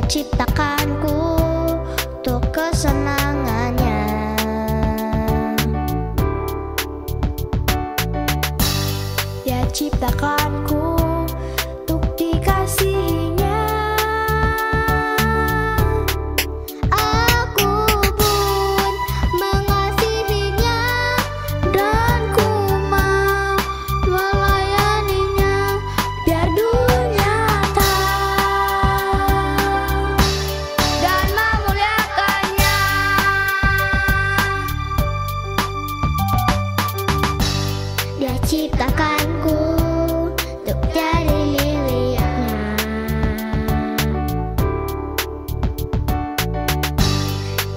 ciptakanku untuk kesenangannya. Dia ciptakanku untuk dikasihinya. Aku pun mengasihinya dan ku mau melayaninya biar dunia tahu dan memuliakannya. Dia ciptakanku untuk jadi miliknya.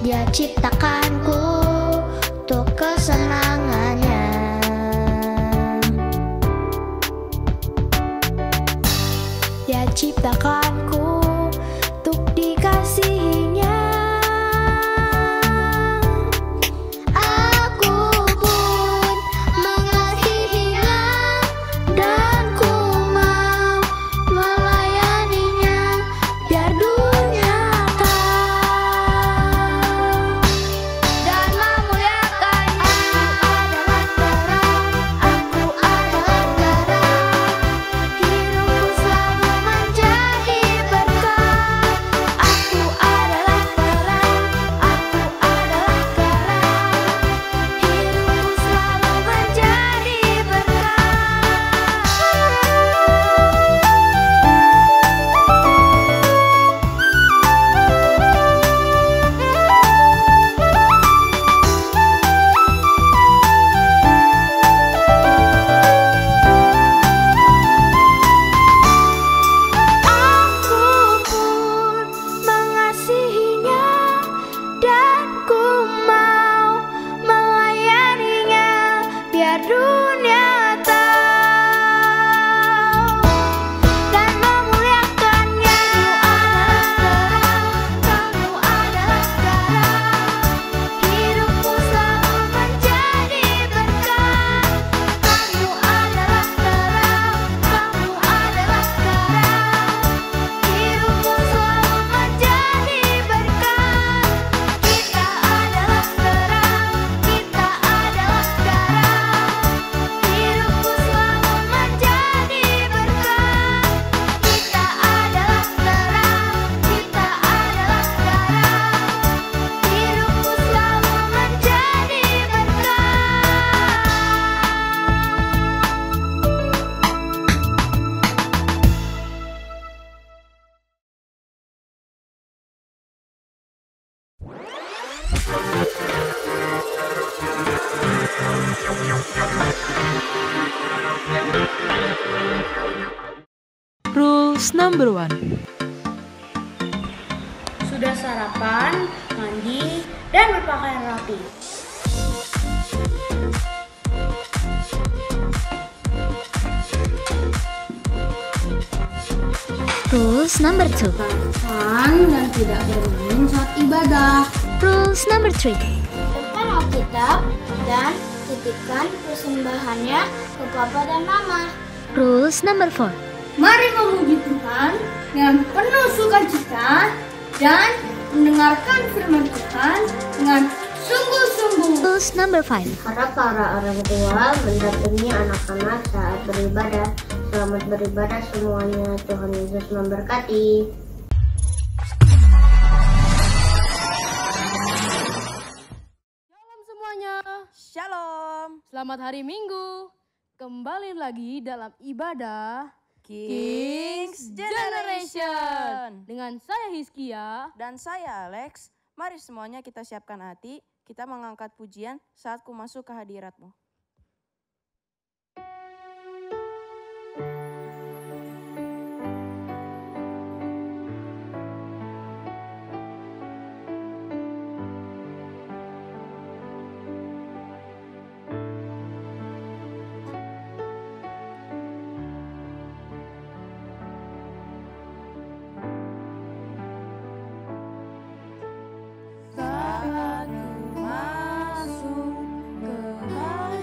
Dia ciptakanku untuk kesenangannya. Dia ciptakanku untuk dikasihinya. Aku pun mengasihinya dan ku mau melayaninya biar dunia tahu dan memuliakannya. Aku adalah terang, hidupku selalu menjadi berkah. Aku adalah terang, aku adalah terang, hidupku selalu menjadi berkah. Aku pun mengasihinya dan ku mau melayaninya biar dunia tahu dan memuliakannya. Kamu adalah terang, hidupku selalu menjadi berkah. Kamu adalah terang, kamu adalah terang, hidupku selalu menjadi berkah. Kita adalah terang, kita adalah terang, hidupku selalu menjadi berkah. Kita adalah terang, kita adalah terang, hidupku selalu menjadi Rules number 1. Sudah sarapan, mandi, dan berpakaian rapi. Rules number 2. Makan dan tidak bermain saat ibadah. Rules number 3. Depan Alkitab dan titipkan persembahannya ke Papa dan Mama. Rules number 4. Mari memuji Tuhan dengan penuh sukacita dan mendengarkan firman Tuhan dengan sungguh-sungguh. Rules number 5. Harap para orang tua mendampingi anak-anak saat beribadah. Selamat beribadah semuanya. Tuhan Yesus memberkati. Shalom semuanya. Shalom. Selamat hari Minggu. Kembali lagi dalam ibadah Kings Generation. Dengan saya Hizkia Dan saya Alex. Mari semuanya kita siapkan hati, kita mengangkat pujian saat ku masuk ke hadirat-Mu. Saat ku masuk ke hadirat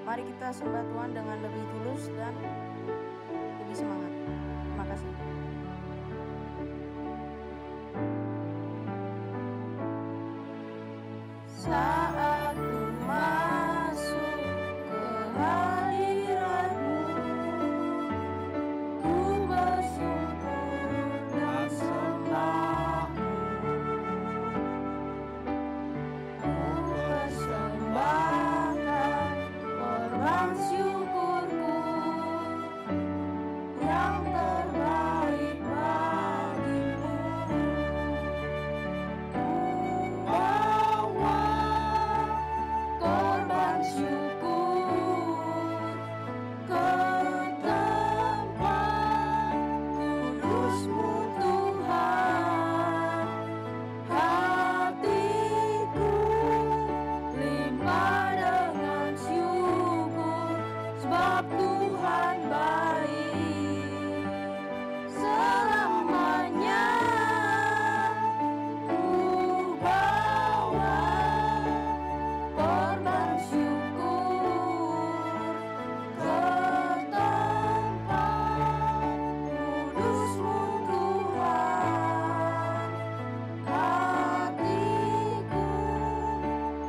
Mari kita sembah Tuhan dengan lebih tulus dan lebih semangat. Terima kasih. Saat ku masuk ke hadirat-Mu, ku bersyukur dan sembah-Mu. Ku persembahkan korban syukurku yang terbaik bagimu. Bawa korban syukur ke tempat kudus-Mu Tuhan. Hatiku limpah dengan syukur, sebab Tuhan baik. Selamanya ku bawa korban syukur ke tempat kudus-Mu Tuhan. Hatiku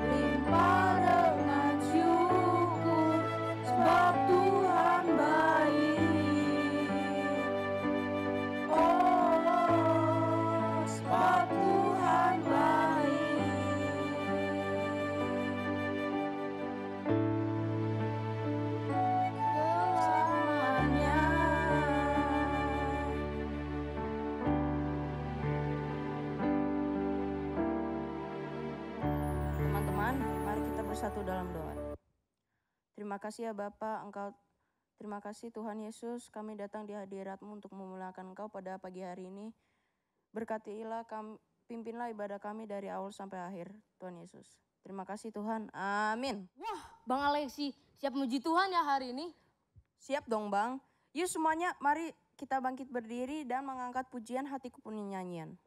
limpah dengan syukur, sebab Tuhan baik. Oh, sebab Tuhan baik. Selamanya. Teman-teman, mari kita bersatu dalam doa. Terima kasih ya Bapa, terima kasih Tuhan Yesus, kami datang di hadirat-Mu untuk memuliakan Engkau pada pagi hari ini. Berkatilah kami, pimpinlah ibadah kami dari awal sampai akhir, Tuhan Yesus. Terima kasih Tuhan, amin. Wah, Bang Alexi siap muji Tuhan ya hari ini? Siap dong Bang. Yuk semuanya mari kita bangkit berdiri dan mengangkat pujian Hatiku Penuh Nyanyian.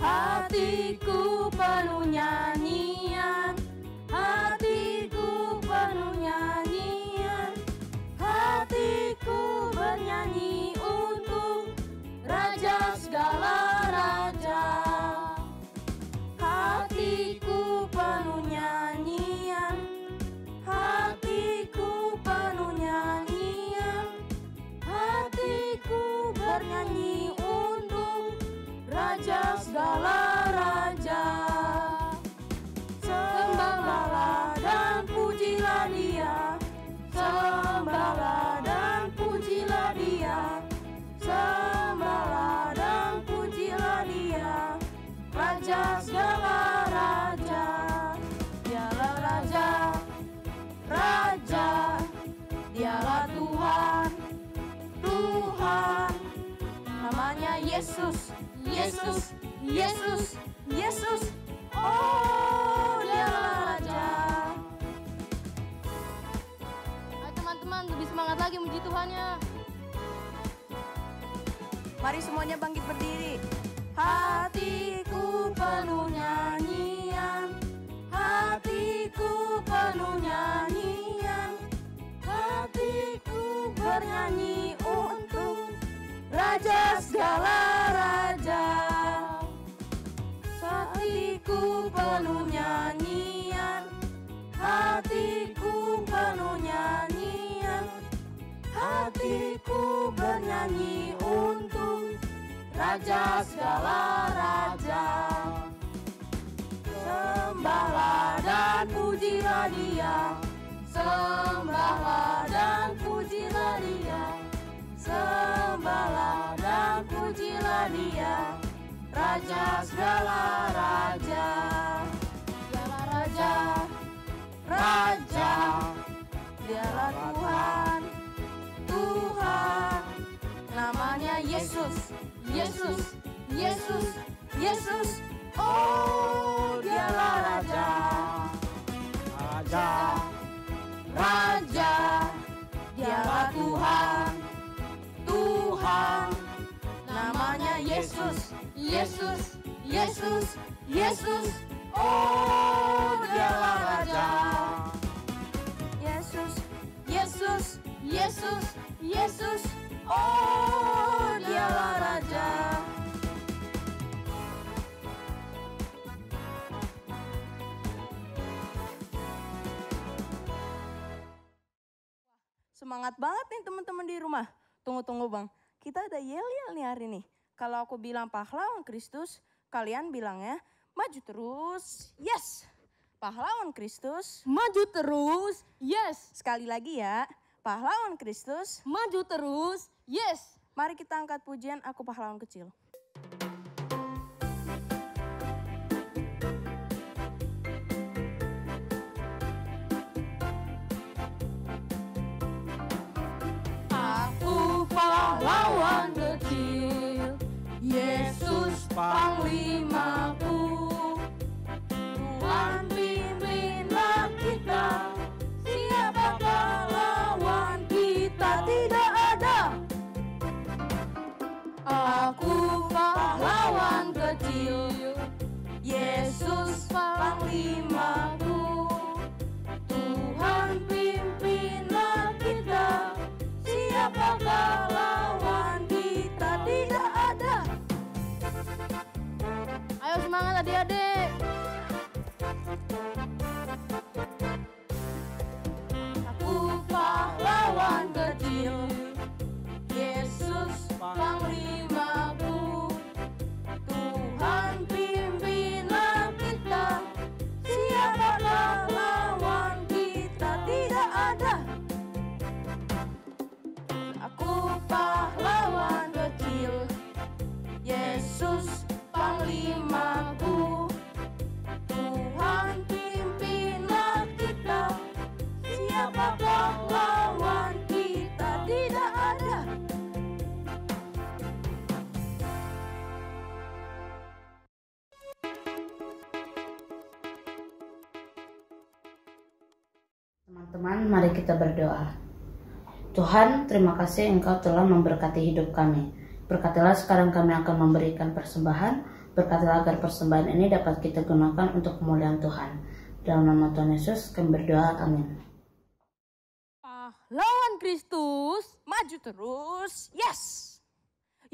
Hatiku penuh nyanyian, hatiku penuh nyanyian, hatiku bernyanyi untuk Raja segala raja. Hatiku penuh nyanyian, hatiku penuh nyanyian, hatiku bernyanyi untuk Raja segala raja. Sembahlah dan pujilah Dia, sembahlah dan pujilah Dia, sembahlah dan pujilah Dia, Raja segala raja. Dialah Raja, Raja, Dialah Tuhan, Tuhan. Namanya Yesus, Yesus, Yesus, Yesus. Oh, Dialah Raja. Ayo teman-teman lebih semangat lagi muji Tuhannya. Mari semuanya bangkit berdiri. Hatiku penuh nyanyian, hatiku penuh nyanyian, hatiku bernyanyi untuk Raja segala raja. Hatiku penuh nyanyian, hatiku penuh nyanyian, hatiku bernyanyi untuk Raja segala raja. Sembahlah dan pujilah Dia, sembahlah dan pujilah Dia, sembahlah dan pujilah Dia, Raja segala raja. Dialah Raja, Raja, Dialah Tuhan, Tuhan. Namanya Yesus, Yesus, Yesus, Yesus. Oh, Dialah Raja, Raja, Raja. Dialah Tuhan, Yesus, Yesus, Yesus, oh dialah Raja. Yesus, Yesus, Yesus, Yesus, oh dialah Raja. semangat banget nih teman-teman di rumah. Tunggu Bang, kita ada yel-yel nih hari ini. Kalau aku bilang pahlawan Kristus, kalian bilangnya maju terus, yes. Pahlawan Kristus, Maju terus, yes. sekali lagi ya. Pahlawan Kristus, Maju terus, yes. mari kita angkat pujian Aku Pahlawan Kecil. Aku pahlawan kecil, Yesus panglimaku. Tuhan pimpinlah kita, siapakah lawan kita? Tidak ada. Aku pahlawan kecil, Yesus panglimaku. Tuhan pimpinlah kita, siapakah lawan kita? Tidak ada. Ayo semangat adik-adik. Aku pahlawan kecil, Yesus panglimaku. Tuhan pimpinlah kita, siapakah lawan kita? Tidak ada. Aku pahlawan kecil, Yesus panglimaku. Tuhan pimpinlah kita, siapakah lawan kita? Tidak ada. Teman-teman, mari kita berdoa. Tuhan, terima kasih Engkau telah memberkati hidup kami. Berkatilah sekarang kami akan memberikan persembahan. Berkatilah agar persembahan ini dapat kita gunakan untuk kemuliaan Tuhan. Dalam nama Tuhan Yesus kami berdoa, amin. Pahlawan Kristus, maju terus, yes.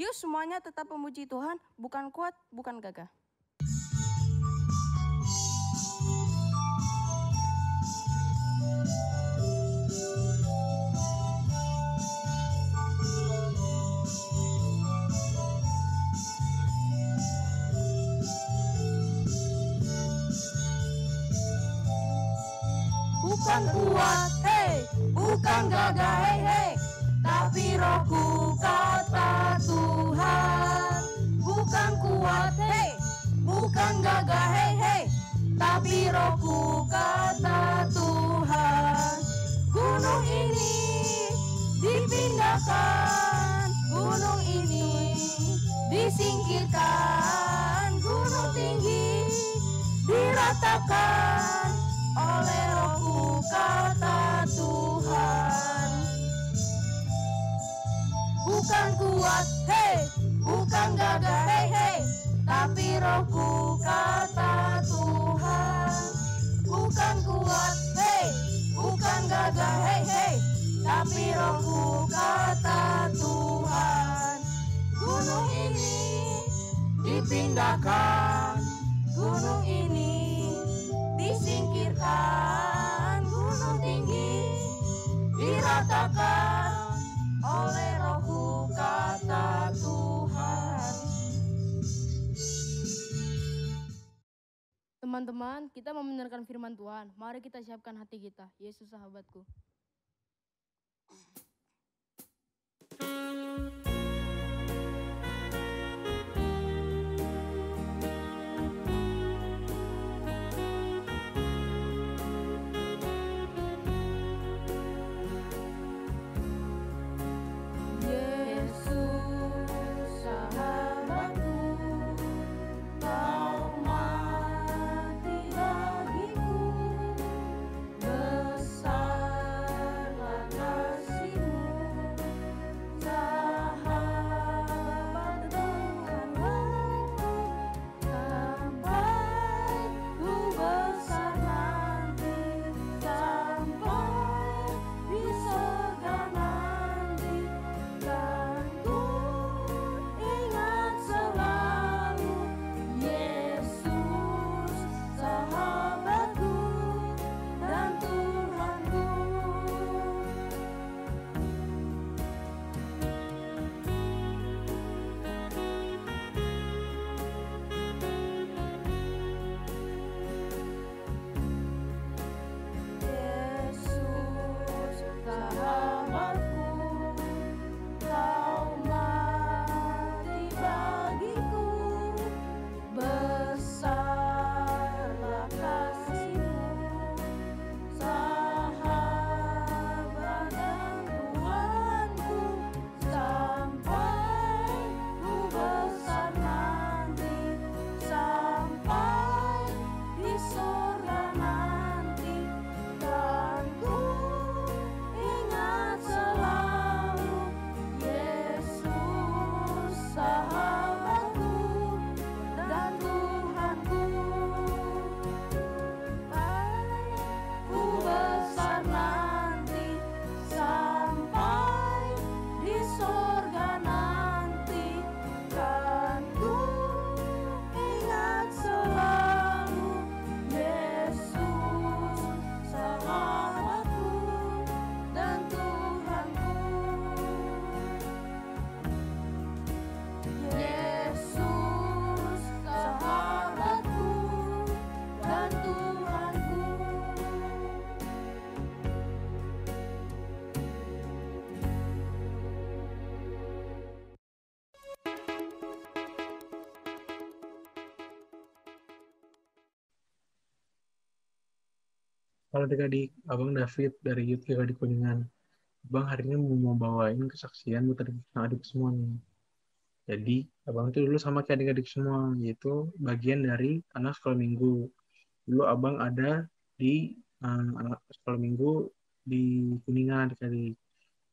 Yuk semuanya tetap memuji Tuhan, bukan kuat, bukan gagah. Bukan kuat, hei, bukan gagah, hei, hei, tapi rohku kata Tuhan. Bukan kuat, hei, bukan gagah, hei, hei, tapi rohku kata Tuhan. Gunung ini dipindahkan, gunung ini disingkirkan, gunung tinggi diratakan oleh rohku kata Tuhan. Bukan kuat, hei, bukan gagah, hei, hei, tapi rohku kata Tuhan. Bukan kuat, hei, bukan gagah, hei, hei, tapi rohku kata Tuhan. Gunung ini dipindahkan, gunung ini disingkirkan, gunung tinggi diratakan oleh rohku kata Tuhan. Teman-teman, kita mau mendengarkan firman Tuhan. Mari kita siapkan hati kita. Yesus sahabatku. Besar Kalau adik-adik, Abang David dari Youth GKD Kuningan. Abang hari ini mau bawain kesaksian buat adik-adik semua nih. Jadi, Abang itu dulu sama kayak adik-adik semua, yaitu bagian dari anak sekolah minggu. Dulu Abang ada di anak sekolah minggu di Kuningan adik-adik.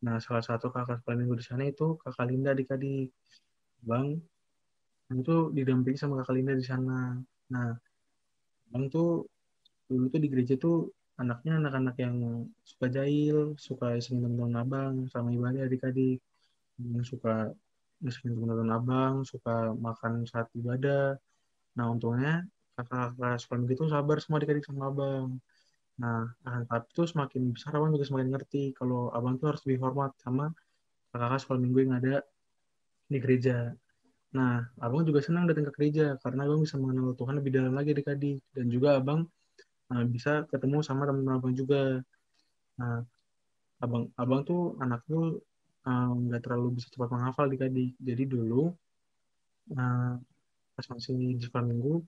Nah, salah satu kakak sekolah minggu di sana itu Kakak Linda adik-adik. Abang itu didampingi sama Kakak Linda di sana. Nah, Abang tuh dulu tuh di gereja tuh anaknya anak-anak yang suka jahil, suka sering teman abang, sama ibadah adik-adik, yang suka sering teman abang, suka makan saat ibadah. Nah untungnya kakak-kakak sekolah itu sabar semua adik-adik sama abang. Nah tapi tuh semakin besar abang juga semakin ngerti kalau abang tuh harus lebih hormat sama kakak-kakak sekolah minggu yang ada di gereja. Nah abang juga senang datang ke gereja karena abang bisa mengenal Tuhan lebih dalam lagi adik-adik, dan juga abang bisa ketemu sama teman-teman abang juga. Nah, abang tuh anak tuh nggak terlalu bisa cepat menghafal adik-adik. Jadi dulu uh, pas masih di sekolah minggu,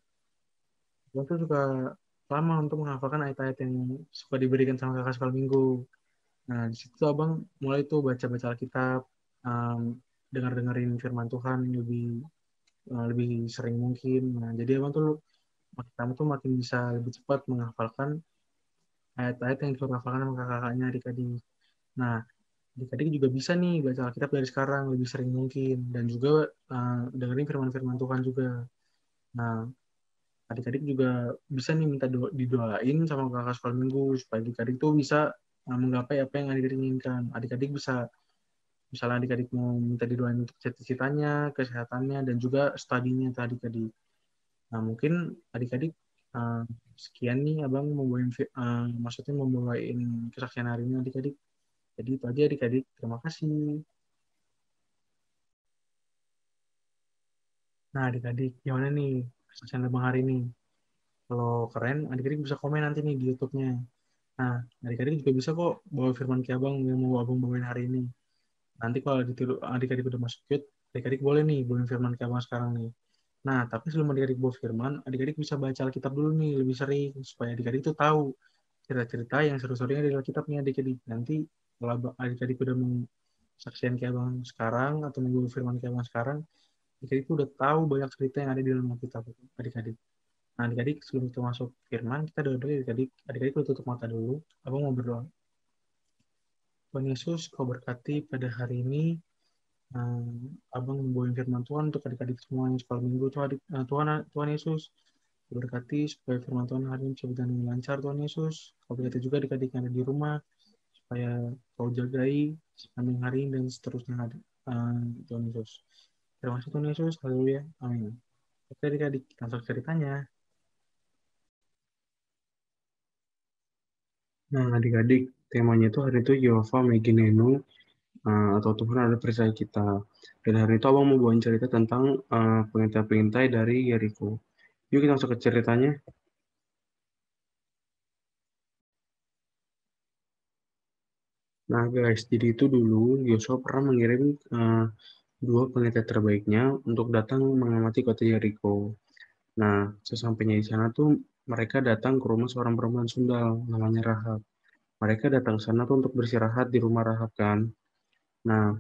abang tuh suka lama untuk menghafalkan ayat-ayat yang suka diberikan sama kakak sekolah minggu. Nah, di situ abang mulai tuh baca-baca Alkitab, um, dengar-dengerin firman Tuhan lebih sering mungkin. Nah, jadi abang tuh makin lama tuh makin bisa lebih cepat menghafalkan ayat-ayat yang disuruh hafalkan sama kakak-kakaknya adik-adik. Nah, adik-adik juga bisa nih baca Alkitab dari sekarang lebih sering mungkin, dan juga dengerin firman-firman Tuhan juga. Nah, adik-adik juga bisa nih minta didoain sama kakak sekolah minggu supaya adik-adik tuh bisa menggapai apa yang adik-adik inginkan. Adik-adik bisa, misalnya adik-adik mau minta didoain untuk cita-citanya, kesehatannya, dan juga studinya tuh adik-adik. Nah, mungkin adik-adik uh, sekian nih abang maksudnya membawain kesaksian hari ini adik-adik. Jadi itu aja adik-adik. Terima kasih. Nah, adik-adik, gimana nih kesaksian abang hari ini? Kalau keren, adik-adik bisa komen nanti nih di YouTube-nya. Nah, adik-adik juga bisa kok bawa firman ke abang yang mau abang bawain hari ini. Nanti kalau adik-adik udah masuk yud, adik-adik boleh nih bawain firman ke abang sekarang nih. Nah, tapi sebelum adik-adik bawa firman, adik-adik bisa baca Alkitab dulu nih, lebih sering. Supaya adik-adik tuh tahu cerita-cerita yang seru-serunya dari Alkitab nih adik-adik. Nanti kalau adik-adik udah mau saksian ke abang sekarang, atau mau firman ke abang sekarang, adik-adik tuh udah tahu banyak cerita yang ada di dalam Alkitab adik-adik. Nah, adik-adik sebelum kita masuk firman, kita doa dulu adik-adik. Adik-adik tutup mata dulu. Abang mau berdoa. Tuhan Yesus, kau berkati pada hari ini. Abang membawa firman Tuhan untuk adik-adik semua yang sekolah minggu. Tuhan Yesus, kau berkati supaya firman Tuhan hari ini bisa berjalan dengan lancar. Tuhan Yesus, kau berkati juga adik-adik yang ada di rumah, supaya kau jagai sepanjang hari ini dan seterusnya. Tuhan Yesus. Terima kasih Tuhan Yesus. Haleluya. Amin. Oke adik-adik, langsung ceritanya. Nah, adik-adik, temanya itu hari itu Yehova Meginenu, atau Tuhan ada perisai kita. Dan hari itu abang mau bawain cerita tentang pengintai-pengintai dari Yeriko. Yuk kita masuk ke ceritanya. Nah guys, jadi itu dulu Yosua pernah mengirim dua pengintai terbaiknya untuk datang mengamati kota Yeriko. Nah, sesampainya di sana tuh mereka datang ke rumah seorang perempuan sundal namanya Rahab. Mereka datang ke sana tuh untuk beristirahat di rumah Rahab kan. Nah,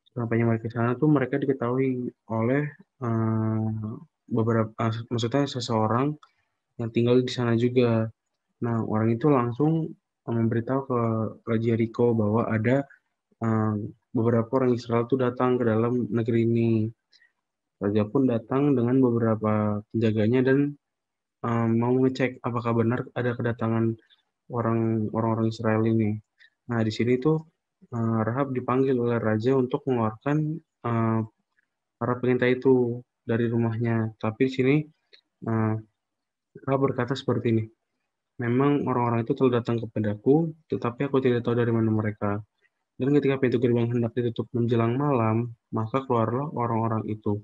sampainya mereka ke sana tuh mereka diketahui oleh maksudnya seseorang yang tinggal di sana juga. Nah, orang itu langsung memberitahu ke Raja Yeriko bahwa ada beberapa orang Israel tuh datang ke dalam negeri ini. Raja pun datang dengan beberapa penjaganya dan mau ngecek apakah benar ada kedatangan orang-orang Israel ini. Nah, di sini tuh Rahab dipanggil oleh raja untuk mengeluarkan para pengintai itu dari rumahnya. Tapi di sini Rahab berkata seperti ini. Memang orang-orang itu telah datang kepadaku, tetapi aku tidak tahu dari mana mereka. Dan ketika pintu gerbang hendak ditutup menjelang malam, maka keluarlah orang-orang itu.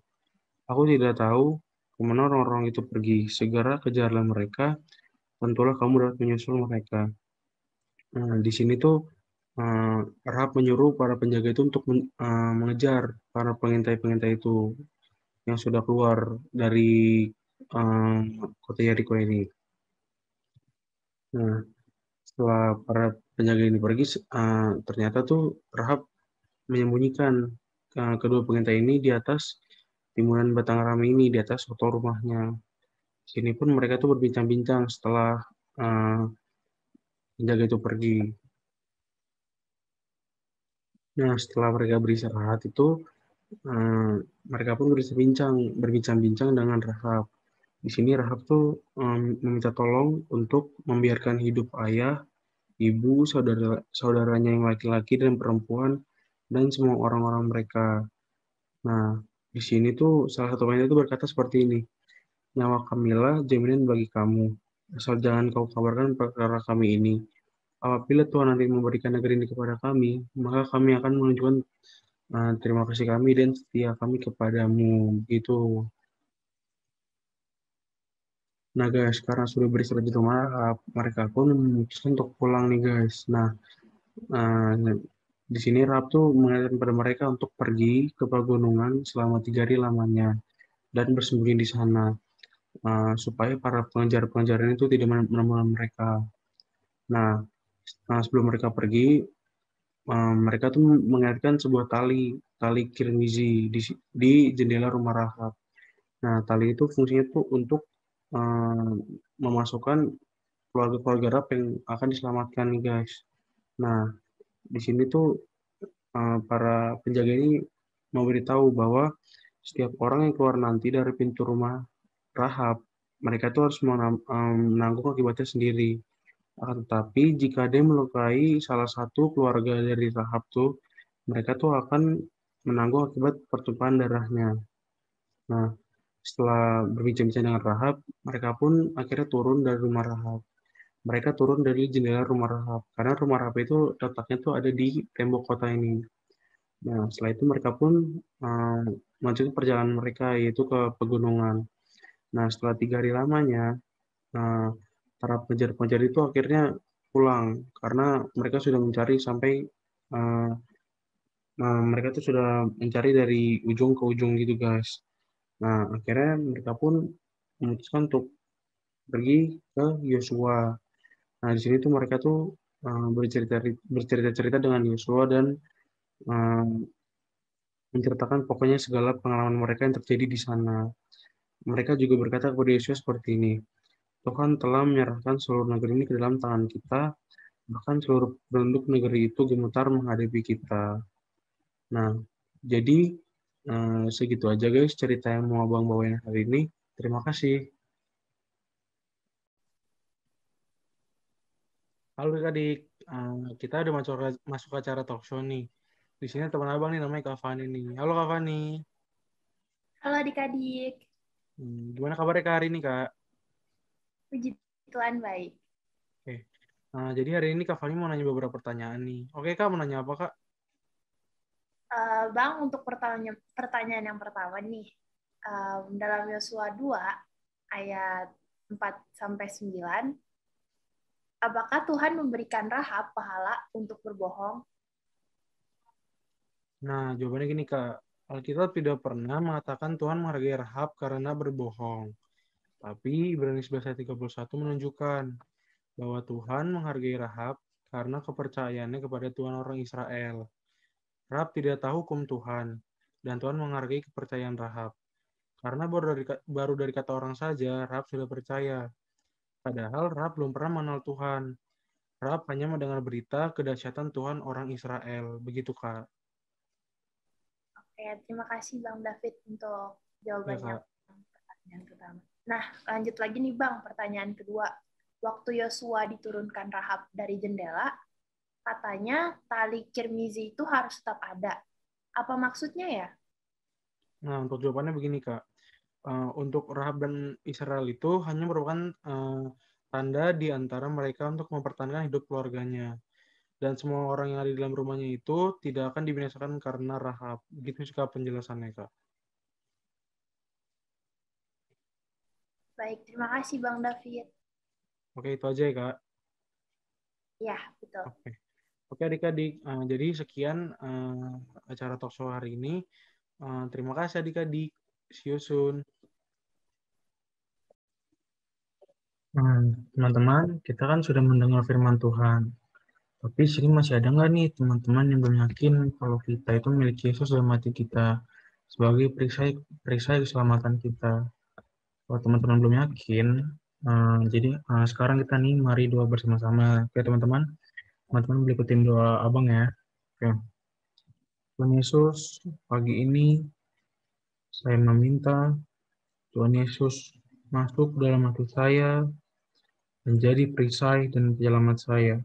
Aku tidak tahu kemana orang-orang itu pergi. Segera kejarlah mereka, tentulah kamu dapat menyusul mereka. Nah, di sini tuh Rahab menyuruh para penjaga itu untuk mengejar para pengintai-pengintai itu yang sudah keluar dari kota Yeriko ini. Nah, Setelah para penjaga ini pergi, ternyata tuh Rahab menyembunyikan kedua pengintai ini di atas timuran batang rami ini, di atas atau rumahnya. Sini pun mereka tuh berbincang-bincang setelah penjaga itu pergi. Nah, setelah mereka beristirahat itu, mereka pun berbincang-bincang dengan Rahab. Di sini Rahab tuh meminta tolong untuk membiarkan hidup ayah, ibu, saudaranya yang laki-laki dan perempuan, dan semua orang-orang mereka. Nah, di sini tuh salah satu wanita itu berkata seperti ini, nyawa kamilah jaminan bagi kamu, asal jangan kau kabarkan perkara kami ini. Apabila Tuhan nanti memberikan negeri ini kepada kami, maka kami akan menunjukkan terima kasih kami dan setia kami kepadamu. Gitu. Nah guys, karena sudah beristirahat di rumah, mereka pun memutuskan untuk pulang nih guys. Nah, di sini Rahab tuh mengingatkan pada mereka untuk pergi ke pegunungan selama 3 hari lamanya dan bersembunyi di sana supaya para pengejar-pengejaran itu tidak menemukan mereka. Nah, sebelum mereka pergi, mereka tuh mengaitkan sebuah tali kirmizi di jendela rumah Rahab. Nah, tali itu fungsinya tuh untuk memasukkan keluarga-keluarga Rahab yang akan diselamatkan nih guys. Nah, di sini tuh para penjaga ini memberitahu bahwa setiap orang yang keluar nanti dari pintu rumah Rahab, mereka tuh harus menanggung akibatnya sendiri. Tetapi jika dia melukai salah satu keluarga dari Rahab tuh, mereka tuh akan menanggung akibat pertumpahan darahnya. Nah, setelah berbincang-bincang dengan Rahab, mereka pun akhirnya turun dari rumah Rahab. Mereka turun dari jendela rumah Rahab, karena rumah Rahab itu letaknya tuh ada di tembok kota ini. Nah, setelah itu mereka pun melanjutkan perjalanan mereka, yaitu ke pegunungan. Nah, setelah 3 hari lamanya, para pengejar-pengejar itu akhirnya pulang, karena mereka sudah mencari sampai mereka tuh sudah mencari dari ujung ke ujung gitu guys. Nah, akhirnya mereka pun memutuskan untuk pergi ke Yosua. Nah, di sini tuh mereka tuh bercerita-cerita dengan Yosua dan menceritakan pokoknya segala pengalaman mereka yang terjadi di sana. Mereka juga berkata kepada Yosua seperti ini, Tuhan telah menyerahkan seluruh negeri ini ke dalam tangan kita, bahkan seluruh penduduk negeri itu gemetar menghadapi kita. Nah, jadi segitu aja guys cerita yang mau abang bawain hari ini. Terima kasih. Halo adik, kita udah masuk acara talk show nih. Di sini teman abang nih namanya Kak Fani nih. Halo Kak Fani. Halo adik-adik. Gimana kabarnya Kak hari ini Kak? Puji Tuhan baik. Oke. Jadi hari ini Kak Fani mau nanya beberapa pertanyaan nih. Oke Kak, mau nanya apa Kak? Bang, untuk pertanyaan yang pertama nih. Dalam Yosua 2 ayat 4-9, apakah Tuhan memberikan Rahab pahala untuk berbohong? Nah, jawabannya gini Kak. Alkitab tidak pernah mengatakan Tuhan menghargai Rahab karena berbohong. Tapi Ibrani 11 ayat 31 menunjukkan bahwa Tuhan menghargai Rahab karena kepercayaannya kepada Tuhan orang Israel. Rahab tidak tahu hukum Tuhan, dan Tuhan menghargai kepercayaan Rahab. Karena baru dari kata orang saja, Rahab sudah percaya. Padahal Rahab belum pernah mengenal Tuhan. Rahab hanya mendengar berita kedahsyatan Tuhan orang Israel. Begitu, Kak. Oke, terima kasih Bang David untuk jawabannya. Ya, pertanyaan pertama. Nah, lanjut lagi nih Bang, pertanyaan kedua. Waktu Yosua diturunkan Rahab dari jendela, katanya tali kirmizi itu harus tetap ada. Apa maksudnya ya? Nah, untuk jawabannya begini, Kak. Untuk Rahab dan Israel itu hanya merupakan tanda di antara mereka untuk mempertahankan hidup keluarganya. Dan semua orang yang ada di dalam rumahnya itu tidak akan dibinasakan karena Rahab. Begitu sih Kak penjelasannya, Kak. Baik, terima kasih Bang David. Oke, itu aja ya, Kak. Ya, betul. Oke adik-adik. Jadi sekian acara talk show hari ini. Terima kasih adik-adik. See you soon. Teman-teman, kita kan sudah mendengar firman Tuhan. Tapi sini masih ada nggak nih teman-teman yang belum yakin kalau kita itu milik Yesus dalam hati kita sebagai perisai keselamatan kita. Kalau teman-teman belum yakin, jadi sekarang kita nih mari doa bersama-sama. Oke teman-teman, teman-teman boleh ikutin doa abang ya. Oke. Tuhan Yesus, pagi ini saya meminta Tuhan Yesus masuk dalam hati saya, menjadi perisai dan penyelamat saya.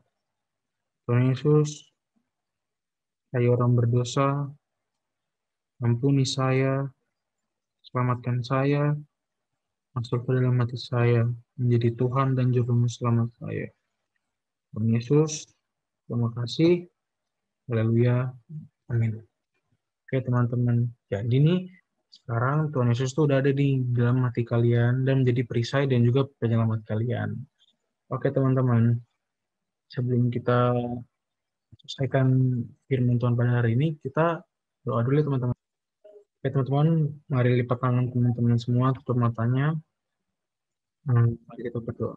Tuhan Yesus, saya orang berdosa, ampuni saya, selamatkan saya, masuk ke dalam hati saya, menjadi Tuhan dan Juru Selamat saya. Tuhan Yesus, terima kasih. Haleluya. Amin. Oke teman-teman, jadi nih sekarang Tuhan Yesus tuh udah ada di dalam hati kalian dan menjadi perisai dan juga penyelamat kalian. Oke teman-teman, sebelum kita selesaikan firman Tuhan pada hari ini, kita doa dulu ya teman-teman. Oke teman-teman, mari lipat tangan teman-teman semua, tutup matanya. Mari kita berdoa.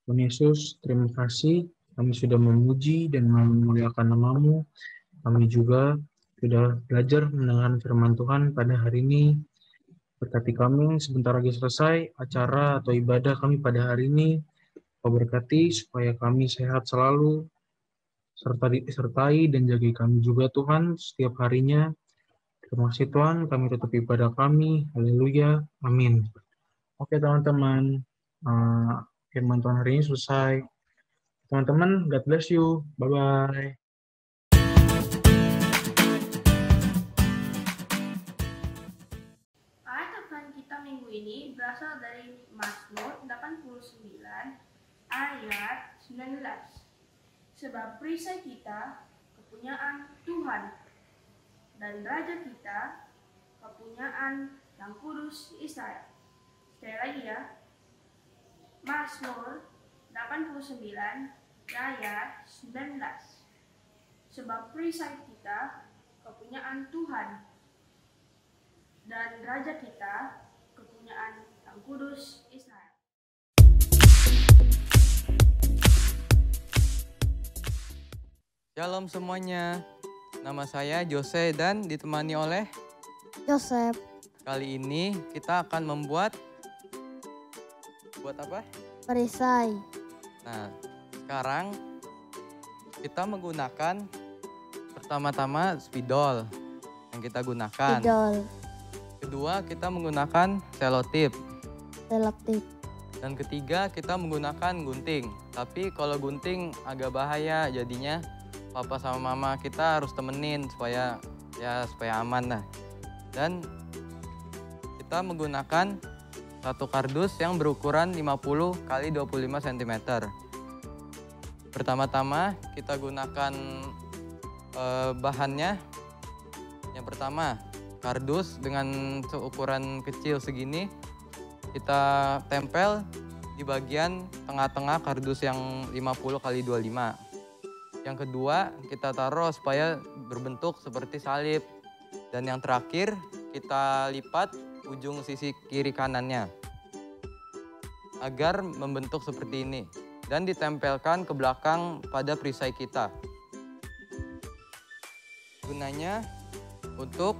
Tuhan Yesus, terima kasih kami sudah memuji dan memuliakan nama-Mu. Kami juga sudah belajar mendengar firman Tuhan pada hari ini. Berkati kami sebentar lagi selesai acara atau ibadah kami pada hari ini. Kau berkati supaya kami sehat selalu, serta disertai dan jaga kami juga Tuhan setiap harinya. Terima kasih Tuhan, kami tutup ibadah kami. Haleluya. Amin. Oke teman-teman, firman Tuhan hari ini selesai. Teman-teman, God bless you. Bye-bye. Ayat Tuhan kita minggu ini berasal dari Mazmur 89 ayat 19. Sebab perisai kita kepunyaan Tuhan dan Raja kita kepunyaan Yang Kudus Israel. Sekali lagi ya, Mazmur 89 ayat 19. Sebab perisai kita kepunyaan Tuhan dan Raja kita kepunyaan Yang Kudus Israel. Shalom semuanya, nama saya Jose dan ditemani oleh Joseph. Kali ini kita akan membuat apa? Perisai. Nah, sekarang kita menggunakan pertama-tama spidol yang kita gunakan. Spidol. Kedua, kita menggunakan selotip. Selotip. Dan ketiga, kita menggunakan gunting. Tapi kalau gunting agak bahaya, jadinya papa sama mama kita harus temenin supaya aman lah. Dan kita menggunakan satu kardus yang berukuran 50 x 25 cm. Pertama-tama kita gunakan bahannya. Yang pertama, kardus dengan ukuran kecil segini kita tempel di bagian tengah-tengah kardus yang 50 x 25. Yang kedua, kita taruh supaya berbentuk seperti salib. Dan yang terakhir, kita lipat ujung sisi kiri kanannya agar membentuk seperti ini dan ditempelkan ke belakang pada perisai kita. Gunanya untuk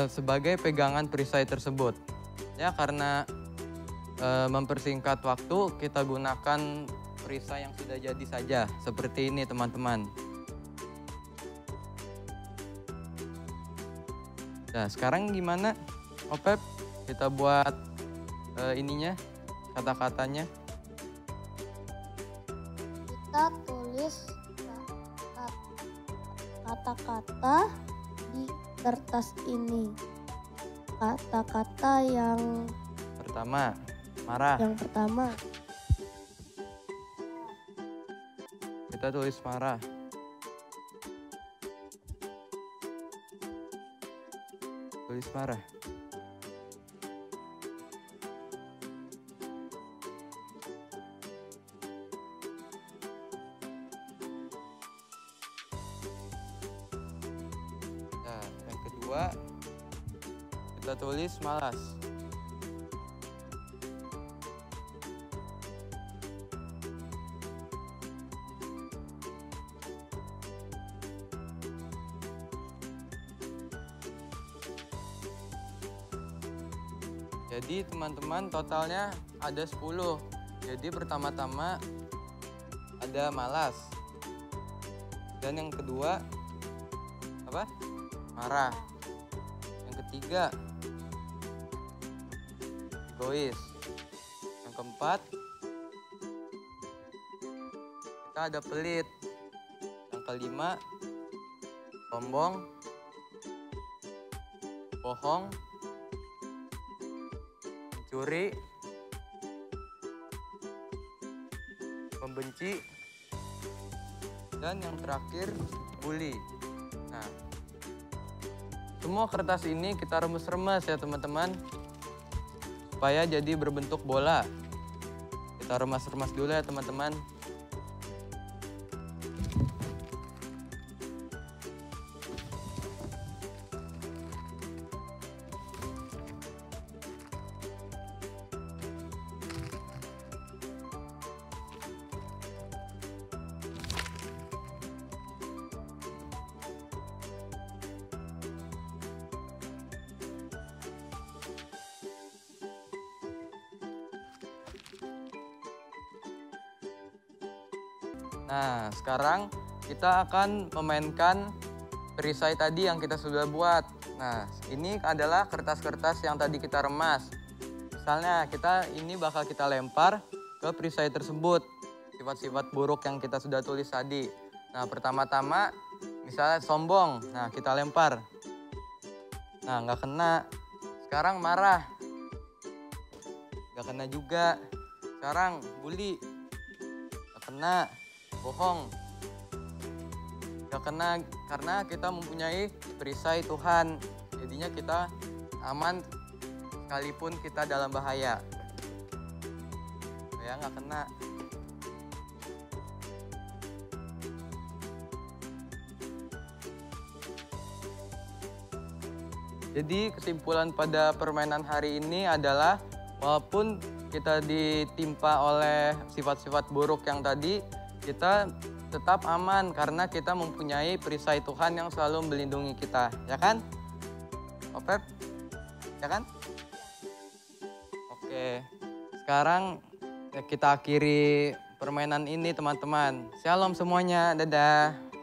sebagai pegangan perisai tersebut. Ya, karena mempersingkat waktu, kita gunakan perisai yang sudah jadi saja seperti ini teman-teman. Nah, sekarang gimana Opep? Kita buat ininya, kata-katanya. Kita tulis kata-kata di kertas ini. Kata-kata yang pertama, marah. Yang pertama. Kita tulis marah. Tulis marah. Nah, yang kedua kita tulis malas. Jadi teman-teman totalnya ada 10. Jadi pertama-tama ada malas. Dan yang kedua apa? Marah. Yang ketiga egois. Yang keempat kita ada pelit. Yang kelima sombong, bohong, mencuri, membenci, dan yang terakhir bully. Nah, semua kertas ini kita remes-remes ya teman-teman, supaya jadi berbentuk bola. Kita remas-remas dulu ya teman-teman. Nah, sekarang kita akan memainkan perisai tadi yang kita sudah buat. Nah, ini adalah kertas-kertas yang tadi kita remas. Misalnya, ini bakal kita lempar ke perisai tersebut. Sifat-sifat buruk yang kita sudah tulis tadi. Nah, pertama-tama, misalnya sombong. Nah, kita lempar. Nah, nggak kena. Sekarang marah. Nggak kena juga. Sekarang bully. Nggak kena. Bohong. Gak kena karena kita mempunyai perisai Tuhan. Jadinya kita aman sekalipun kita dalam bahaya. Ya, gak kena. Jadi kesimpulan pada permainan hari ini adalah walaupun kita ditimpa oleh sifat-sifat buruk yang tadi, kita tetap aman karena kita mempunyai perisai Tuhan yang selalu melindungi kita, ya kan? Opep? Ya kan? Oke, sekarang ya kita akhiri permainan ini teman-teman. Shalom semuanya, dadah.